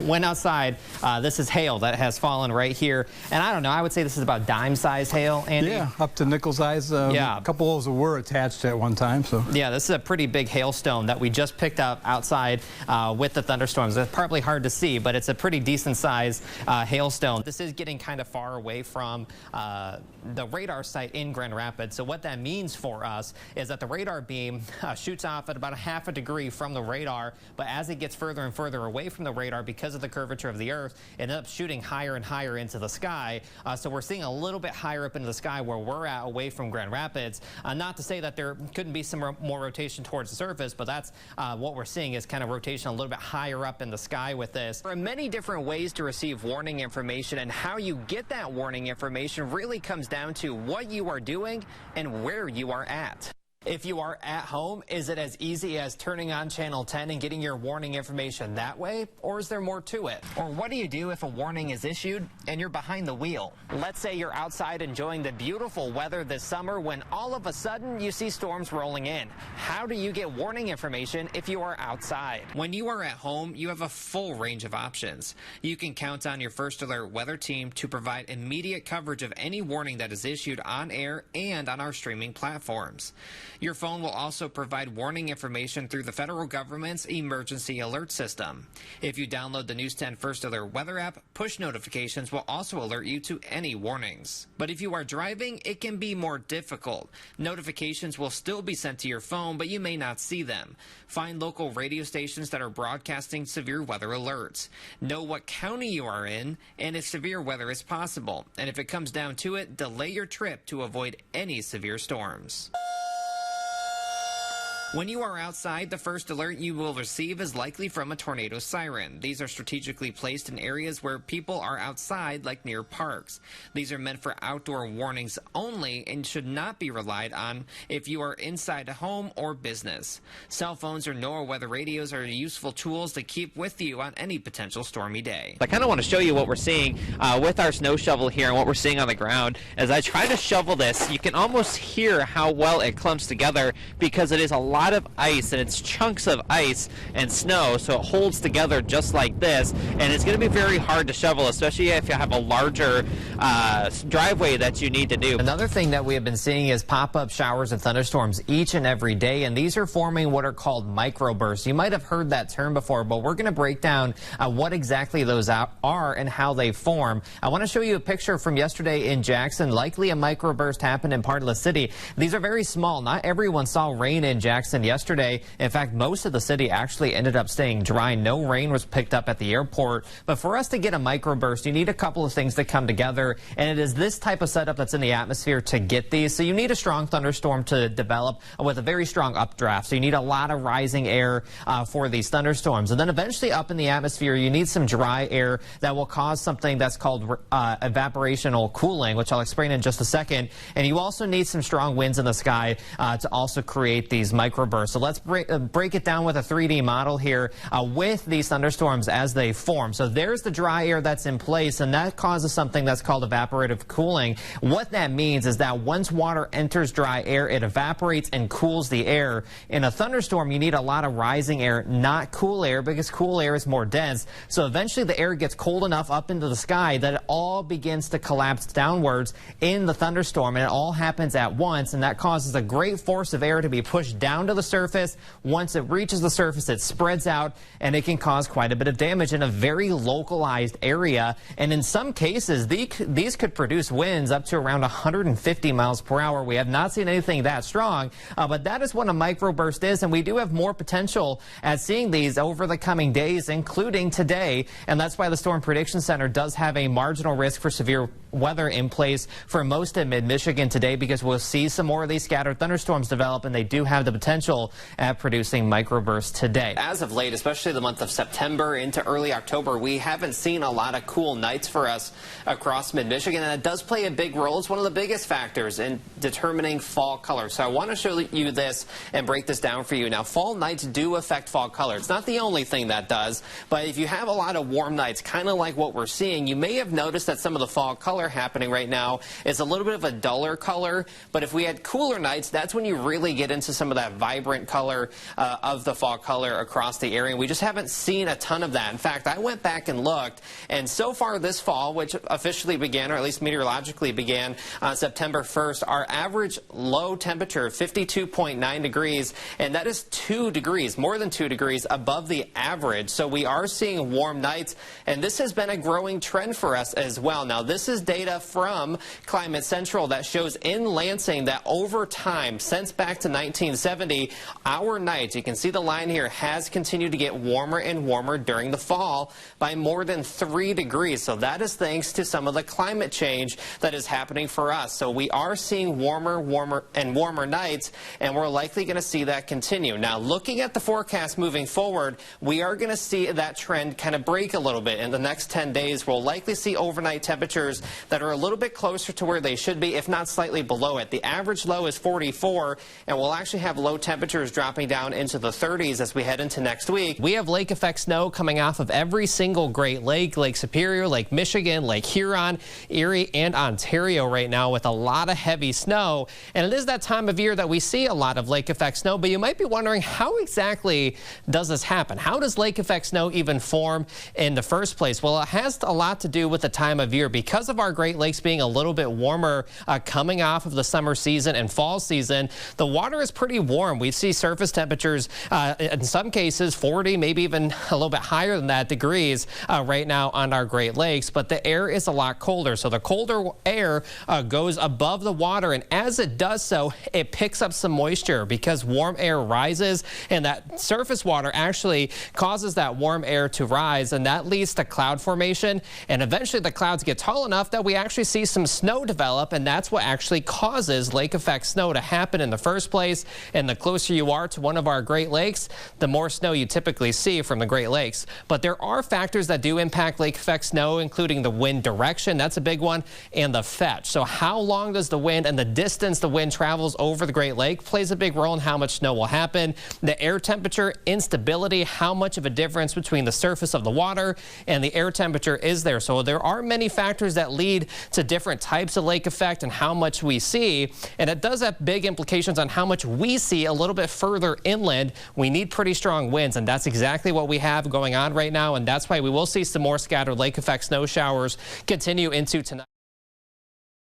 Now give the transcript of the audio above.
went outside. This is hail that has fallen right here. And I don't know, I would say this is about dime-sized hail, Andy. Yeah, up to nickel size. Yeah. A couple of those were attached at one time. So yeah, this is a pretty big hailstone that we just picked up outside with the thunderstorms. It's probably hard to see, but it's a pretty decent size hailstone. This is getting kind of far away from the radar site in Grand Rapids. So what that means for us is that the radar beam shoots off at about a half a degree from the radar, but as it gets further and further away from the radar because of the curvature of the Earth, it ends up shooting higher and higher into the sky. So we're seeing a little bit higher up into the sky where we're at, away from Grand Rapids. Not to say that there couldn't be some more rotation towards the surface, but that's what we're seeing is kind of rotation a little bit higher up in the sky with this. There are many different ways to receive warning information, and how you get that warning information really comes down to what you are doing and where you are at. If you are at home, is it as easy as turning on channel 10 and getting your warning information that way? Or is there more to it? Or what do you do if a warning is issued and you're behind the wheel? Let's say you're outside enjoying the beautiful weather this summer when all of a sudden you see storms rolling in. How do you get warning information if you are outside? When you are at home, you have a full range of options. You can count on your First Alert weather team to provide immediate coverage of any warning that is issued on air and on our streaming platforms. Your phone will also provide warning information through the federal government's emergency alert system. If you download the News 10 First Alert weather app, push notifications will also alert you to any warnings. But if you are driving, it can be more difficult. Notifications will still be sent to your phone, but you may not see them. Find local radio stations that are broadcasting severe weather alerts. Know what county you are in and if severe weather is possible. And if it comes down to it, delay your trip to avoid any severe storms. When you are outside, the first alert you will receive is likely from a tornado siren. These are strategically placed in areas where people are outside, like near parks. These are meant for outdoor warnings only and should not be relied on if you are inside a home or business. Cell phones or NOAA weather radios are useful tools to keep with you on any potential stormy day. I kind of want to show you what we're seeing with our snow shovel here and what we're seeing on the ground. As I try to shovel this, you can almost hear how well it clumps together because it is a lot of ice, and it's chunks of ice and snow, so it holds together just like this, and it's going to be very hard to shovel, especially if you have a larger driveway that you need to do. Another thing that we have been seeing is pop-up showers and thunderstorms each and every day, and these are forming what are called microbursts. You might have heard that term before, but we're going to break down what exactly those are and how they form. I want to show you a picture from yesterday in Jackson. Likely a microburst happened in part of the city. These are very small. Not everyone saw rain in Jackson yesterday. In fact, most of the city actually ended up staying dry. No rain was picked up at the airport. But for us to get a microburst, you need a couple of things to come together, and it is this type of setup that's in the atmosphere to get these. So you need a strong thunderstorm to develop with a very strong updraft. So you need a lot of rising air for these thunderstorms. And then eventually up in the atmosphere, you need some dry air that will cause something that's called evaporational cooling, which I'll explain in just a second. And you also need some strong winds in the sky to also create these microbursts. So let's break it down with a 3D model here with these thunderstorms as they form. So there's the dry air that's in place, and that causes something that's called evaporative cooling. What that means is that once water enters dry air, it evaporates and cools the air. In a thunderstorm, you need a lot of rising air, not cool air, because cool air is more dense. So eventually the air gets cold enough up into the sky that it all begins to collapse downwards in the thunderstorm, and it all happens at once, and that causes a great force of air to be pushed down to the surface. Once it reaches the surface, it spreads out, and it can cause quite a bit of damage in a very localized area. And in some cases, these could produce winds up to around 150 miles per hour. We have not seen anything that strong, but that is what a microburst is, and we do have more potential at seeing these over the coming days, including today. And that's why the Storm Prediction Center does have a marginal risk for severe weather in place for most of mid-Michigan today, because we'll see some more of these scattered thunderstorms develop, and they do have the potential at producing microbursts today. As of late, especially the month of September into early October, we haven't seen a lot of cool nights for us across mid-Michigan, and it does play a big role. It's one of the biggest factors in determining fall color. So I want to show you this and break this down for you. Now, fall nights do affect fall color. It's not the only thing that does, but if you have a lot of warm nights, kind of like what we're seeing, you may have noticed that some of the fall color happening right now is a little bit of a duller color. But if we had cooler nights, that's when you really get into some of that vibrant color of the fall color across the area. We just haven't seen a ton of that. In fact, I went back and looked, and so far this fall, which officially began, or at least meteorologically began on September 1st, our average low temperature of 52.9 degrees, and that is 2 degrees, more than 2 degrees above the average. So we are seeing warm nights, and this has been a growing trend for us as well. Now, this is data from Climate Central that shows in Lansing that over time, since back to 1970, our nights, you can see the line here, has continued to get warmer and warmer during the fall by more than 3 degrees. So that is thanks to some of the climate change that is happening for us. So we are seeing warmer nights, and we're likely going to see that continue. Now, looking at the forecast moving forward, we are going to see that trend kind of break a little bit. In the next 10 days, we'll likely see overnight temperatures that are a little bit closer to where they should be, if not slightly below it. The average low is 44, and we'll actually have low temperatures dropping down into the 30s as we head into next week. We have lake effect snow coming off of every single Great Lake, Lake Superior, Lake Michigan, Lake Huron, Erie, and Ontario right now, with a lot of heavy snow. And it is that time of year that we see a lot of lake effect snow, but you might be wondering, how exactly does this happen? How does lake effect snow even form in the first place? Well, it has a lot to do with the time of year. Because of our Great Lakes being a little bit warmer coming off of the summer season and fall season, the water is pretty warm. We see surface temperatures in some cases 40, maybe even a little bit higher than that degrees right now on our Great Lakes, but the air is a lot colder. So the colder air goes above the water, and as it does so, it picks up some moisture because warm air rises, and that surface water actually causes that warm air to rise, and that leads to cloud formation, and eventually the clouds get tall enough that we actually see some snow develop, and that's what actually causes lake effect snow to happen in the first place. And the closer you are to one of our Great Lakes, the more snow you typically see from the Great Lakes. But there are factors that do impact lake effect snow, including the wind direction, that's a big one, and the fetch. So how long does the wind and the distance the wind travels over the Great Lake plays a big role in how much snow will happen. The air temperature, instability, how much of a difference between the surface of the water and the air temperature is there. So there are many factors that lead to different types of lake effect and how much we see, and it does have big implications on how much we see a little bit further inland. We need pretty strong winds, and that's exactly what we have going on right now, and that's why we will see some more scattered lake effect snow showers continue into tonight.